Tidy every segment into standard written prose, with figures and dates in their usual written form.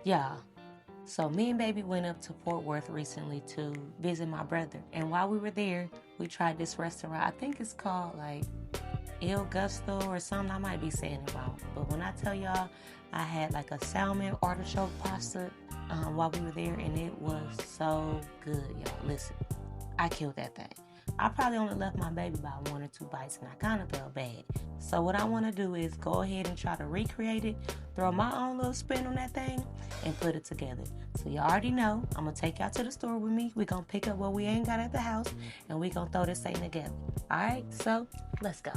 Yeah. So me and baby went up to Fort Worth recently to visit my brother. And while we were there, we tried this restaurant. I think it's called like Il Gusto or something. I might be saying it wrong. But when I tell y'all, I had like a salmon artichoke pasta while we were there, and it was so good, y'all. Listen, I killed that thing. I probably only left my baby about 1 or 2 bites, and I kind of felt bad. So what I want to do is go ahead and try to recreate it, throw my own little spin on that thing, and put it together. So you already know, I'm going to take y'all to the store with me. We're going to pick up what we ain't got at the house, and we're going to throw this thing together. All right, so let's go.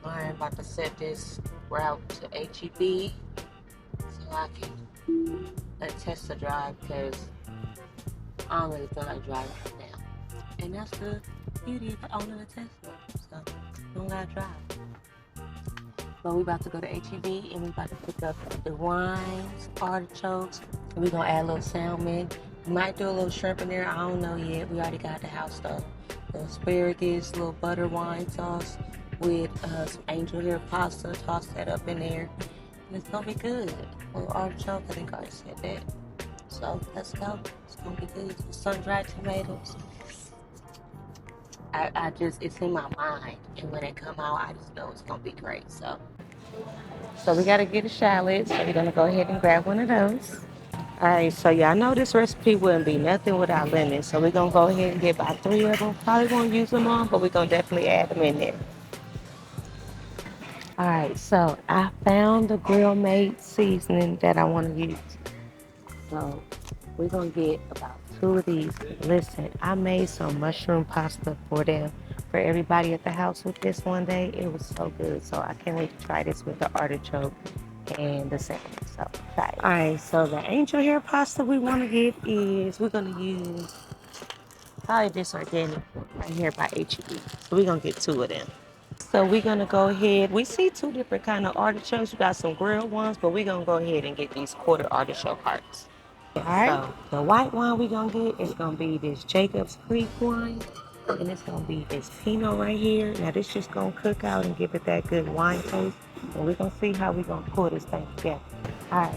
I'm about to set this route to HEB so I can test the drive because I don't really feel like driving right now. And that's the beauty of owning a Tesla. So you don't gotta drive. But we about to go to HEB and we about to pick up the wines, artichokes, and we're gonna add a little salmon. We might do a little shrimp in there. I don't know yet. We already got the house stuff. The asparagus, a little butter wine sauce with some angel hair pasta. Toss that up in there. And it's gonna be good. A little artichoke, I think I already said that. So let's go. It's gonna be good. Sun-dried tomatoes. It's in my mind, and when it come out, I just know it's gonna be great. So we gotta get a shallot. So we're gonna go ahead and grab one of those. All right. So y'all know this recipe wouldn't be nothing without lemons. So we're gonna go ahead and get about 3 of them. Probably won't use them all, but we're gonna definitely add them in there. All right. So I found the grill made seasoning that I want to use. So we're gonna get about 2 of these. Listen, I made some mushroom pasta for everybody at the house with this one day. It was so good. So I can't wait to try this with the artichoke and the salmon. So try it. All right, so the angel hair pasta we want to get is we're gonna use probably this organic one right here by HEB. So we're gonna get 2 of them. So we're gonna go ahead. We see 2 different kind of artichokes. We got some grilled ones, but we're gonna go ahead and get these quarter artichoke hearts. All right. So the white wine we're gonna get is gonna be this Jacob's Creek wine, and it's gonna be this Pinot right here. Now this just gonna cook out and give it that good wine taste, and we're gonna see how we're gonna pour this thing together. All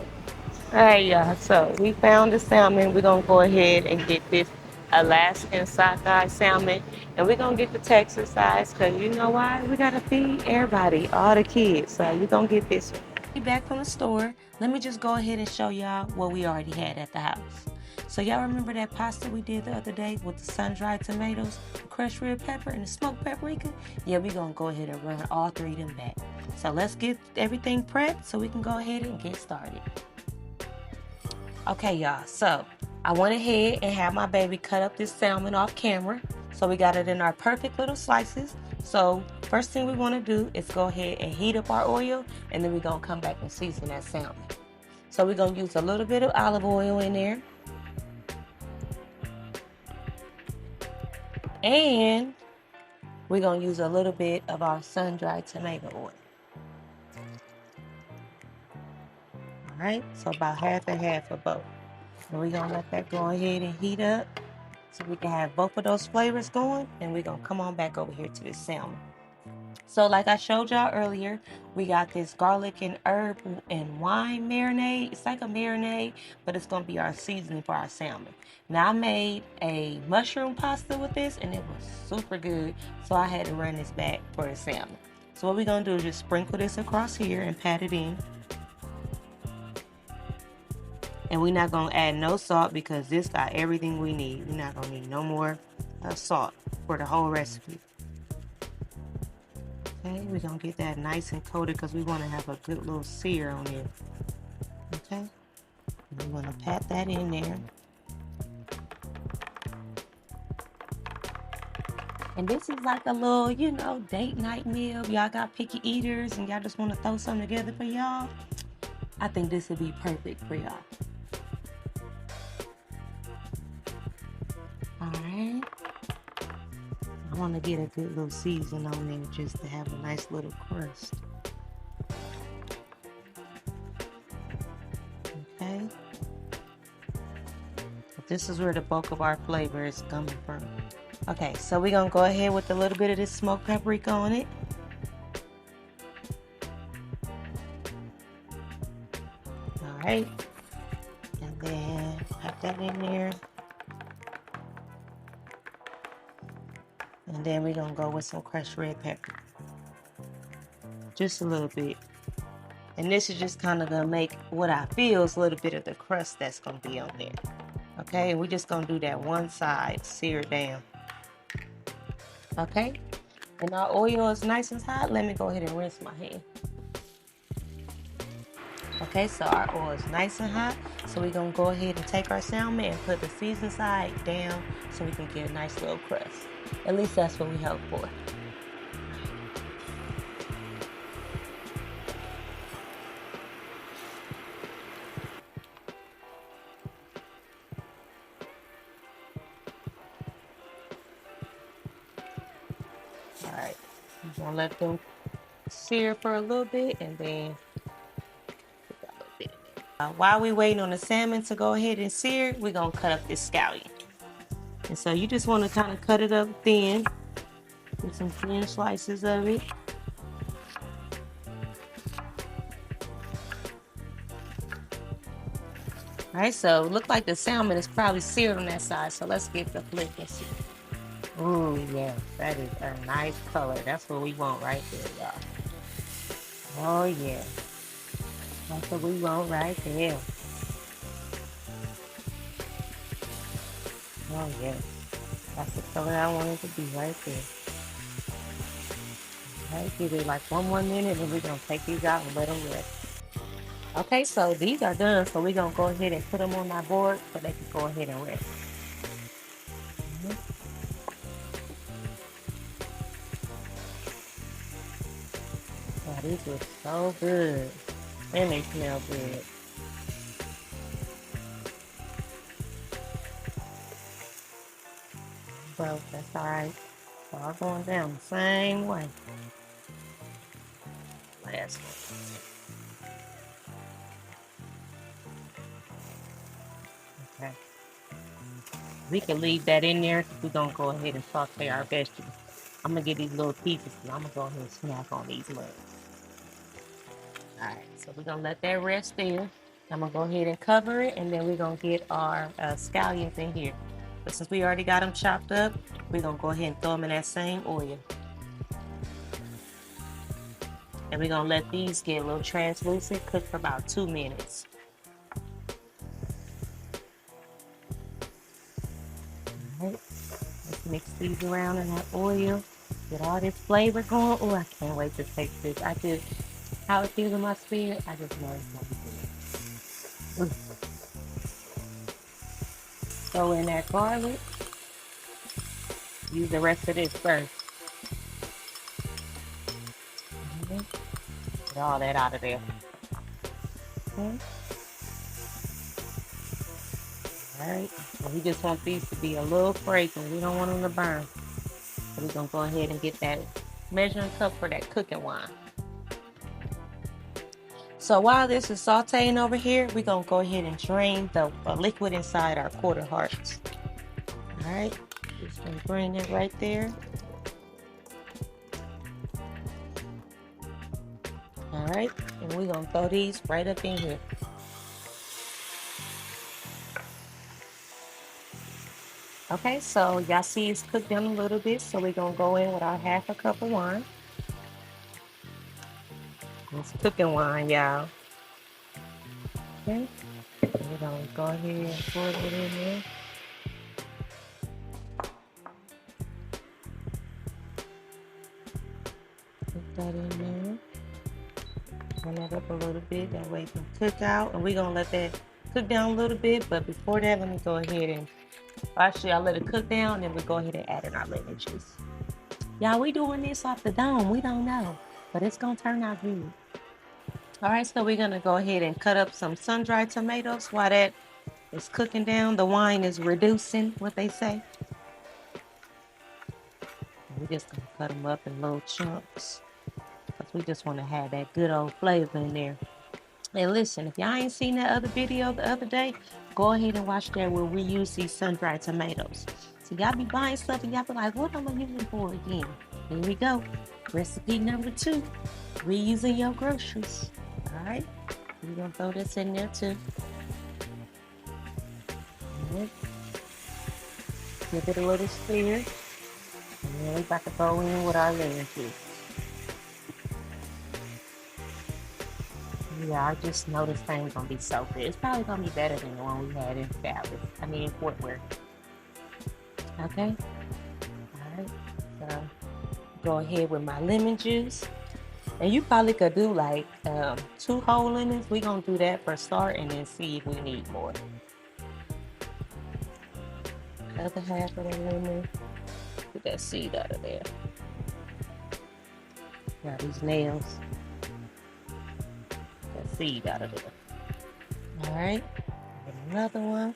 right, y'all. So we found the salmon. We're gonna go ahead and get this Alaskan Sakai salmon, and we're gonna get the Texas size because you know why? We gotta feed everybody, all the kids. So we're gonna get this one. Back from the store, let me just go ahead and show y'all what we already had at the house. So y'all remember that pasta we did the other day with the sun-dried tomatoes, the crushed red pepper, and the smoked paprika? Yeah, we're gonna go ahead and run all 3 of them back. So let's get everything prepped so we can go ahead and get started. Okay, y'all, so I went ahead and had my baby cut up this salmon off camera. So we got it in our perfect little slices. So first thing we want to do is go ahead and heat up our oil, and then we're going to come back and season that salmon. So we're going to use a little bit of olive oil in there. And we're going to use a little bit of our sun-dried tomato oil. All right, so about half and half of both. And we're going to let that go ahead and heat up so we can have both of those flavors going, and we're going to come on back over here to this salmon. So like I showed y'all earlier, we got this garlic and herb and wine marinade. It's like a marinade, but it's going to be our seasoning for our salmon. Now I made a mushroom pasta with this, and it was super good, so I had to run this back for the salmon. So what we're going to do is just sprinkle this across here and pat it in. And we're not going to add no salt because this got everything we need. We're not going to need no more salt for the whole recipe. Okay, we're going to get that nice and coated because we want to have a good little sear on it. Okay, and we want to pat that in there. And this is like a little, date night meal. Y'all got picky eaters and y'all just want to throw something together for y'all. I think this would be perfect for y'all. Alright. I want to get a good little season on there just to have a nice little crust. Okay. But this is where the bulk of our flavor is coming from. Okay, so we're going to go ahead with a little bit of this smoked paprika on it. right, and then pop that in there. And then we're gonna go with some crushed red pepper. Just a little bit. And this is just kind of gonna make what I feel is a little bit of the crust that's gonna be on there. Okay, and we're just gonna do that one side, sear it down. Okay, and our oil is nice and hot. Let me go ahead and rinse my hand. Okay, so our oil is nice and hot. So we're gonna go ahead and take our salmon and put the season side down so we can get a nice little crust. At least that's what we hope for. Alright, I'm gonna let them sear for a little bit and then put that little bit in there. While we waiting on the salmon to go ahead and sear, we're gonna cut up this scallion. And so you just want to kind of cut it up thin with some thin slices of it. Alright, so it looks like the salmon is probably seared on that side, so let's get the flick and see. Ooh, yeah, that is a nice color. That's what we want right there, y'all. Oh, yeah. That's what we want right there. Oh, yeah. That's the color I want it to be right there. Alright, give it like one more minute and we're going to take these out and let them rest. Okay, so these are done, so we're going to go ahead and put them on my board so they can go ahead and rest. Oh, these look so good. And they smell good. Well, that's alright. So I'm going down the same way. Last one. Okay. We can leave that in there because we're going to go ahead and saute our vegetables. I'm going to get these little pieces and I'm going to go ahead and snack on these legs. Alright, so we're going to let that rest there. I'm going to go ahead and cover it and then we're going to get our scallions in here. But since we already got them chopped up, we're going to go ahead and throw them in that same oil. And we're going to let these get a little translucent, cook for about 2 minutes. Alright, let's mix these around in that oil. Get all this flavor going. Oh, I can't wait to taste this. How it feels in my spirit, I just know it's going to be good. Throw in that garlic. Use the rest of this first. Get all that out of there. Okay. Alright, so we just want these to be a little fragrant. We don't want them to burn. So we're going to go ahead and get that measuring cup for that cooking wine. So while this is sauteing over here, we're going to go ahead and drain the liquid inside our quarter hearts. Alright, just going to bring it right there. Alright, and we're going to throw these right up in here. Okay, so y'all see it's cooked down a little bit, so we're going to go in with our half a cup of wine. It's cooking wine, y'all. Okay, we're going to go ahead and pour it in there. Put that in there. Turn that up a little bit, that way it can cook out. And we're going to let that cook down a little bit, but before that, let me go ahead and, actually, I'll let it cook down, and we go ahead and add in our lemon juice. Y'all, we doing this off the dome. We don't know, but it's going to turn out good. All right, so we're going to go ahead and cut up some sun-dried tomatoes while that is cooking down. The wine is reducing, what they say. We're just going to cut them up in little chunks because we just want to have that good old flavor in there. And listen, if y'all ain't seen that other video the other day, go ahead and watch that where we use these sun-dried tomatoes. So y'all be buying stuff and y'all be like, what am I using for again? Here we go. Recipe number 2, reusing your groceries. All right, We're gonna throw this in there too. Right. Give it a little stir. And then we're about to go in with our lemon juice. Yeah, I just know this thing's gonna be so good. It's probably gonna be better than the one we had in Fort Worth. Okay. Alright. So go ahead with my lemon juice. And you probably could do like 2 whole lemons. We're gonna do that for start and then see if we need more. Other half of the lemon. Get that seed out of there. Got these nails. That seed out of there. Alright. Another one.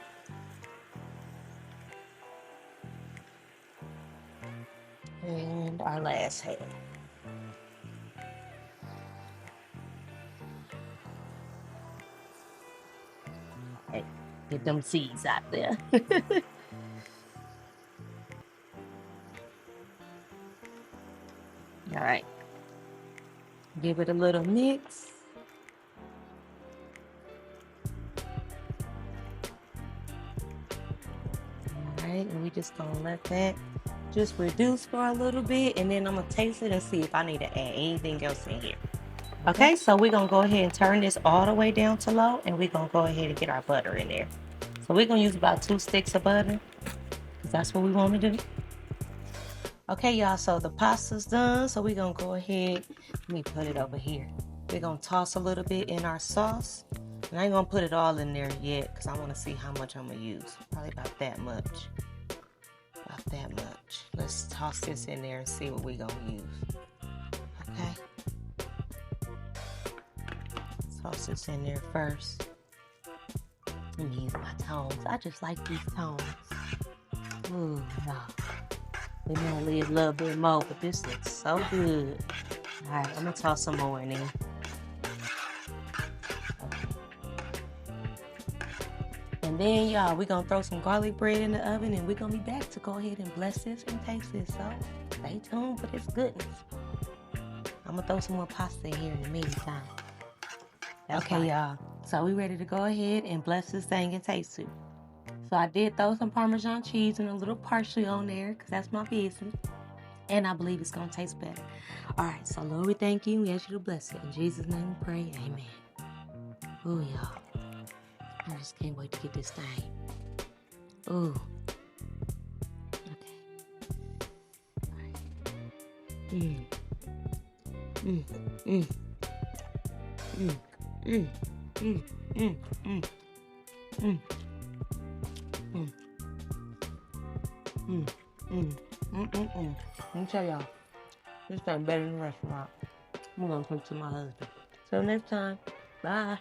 And our last half. Hey, get them seeds out there. All right. Give it a little mix. All right, and we just gonna let that just reduce for a little bit, and then I'm gonna taste it and see if I need to add anything else in here. Okay, so we're gonna go ahead and turn this all the way down to low, and we're gonna go ahead and get our butter in there. So we're gonna use about 2 sticks of butter, because that's what we want to do. Okay, y'all, so the pasta's done, so we're gonna go ahead, let me put it over here. We're gonna toss a little bit in our sauce, and I ain't gonna put it all in there yet, because I want to see how much I'm gonna use. Probably about that much. About that much. Let's toss this in there and see what we're gonna use. Okay. Toss this in there first. Let me use my tongs. I just like these tongs. Ooh, no. They might leave a little bit more, but this looks so good. All right, I'm gonna toss some more in there. And then, y'all, we're gonna throw some garlic bread in the oven, and we're gonna be back to go ahead and bless this and taste this. So stay tuned for this goodness. I'm gonna throw some more pasta in here in the meantime. Okay, y'all. So we ready to go ahead and bless this thing and taste it. So I did throw some Parmesan cheese and a little parsley on there, because that's my business. And I believe it's going to taste better. All right, so Lord, we thank you. We ask you to bless it. In Jesus' name we pray. Amen. Oh, y'all. I just can't wait to get this thing. Oh. Okay. All right. Mm. Mm. Mm. Mm. Mm. Mm. Mm. Mm. Mm. Mm. Mm. Mm. Mm. Let me tell y'all, this thing better than the restaurant. I'm gonna cook to my husband. Till next time, bye.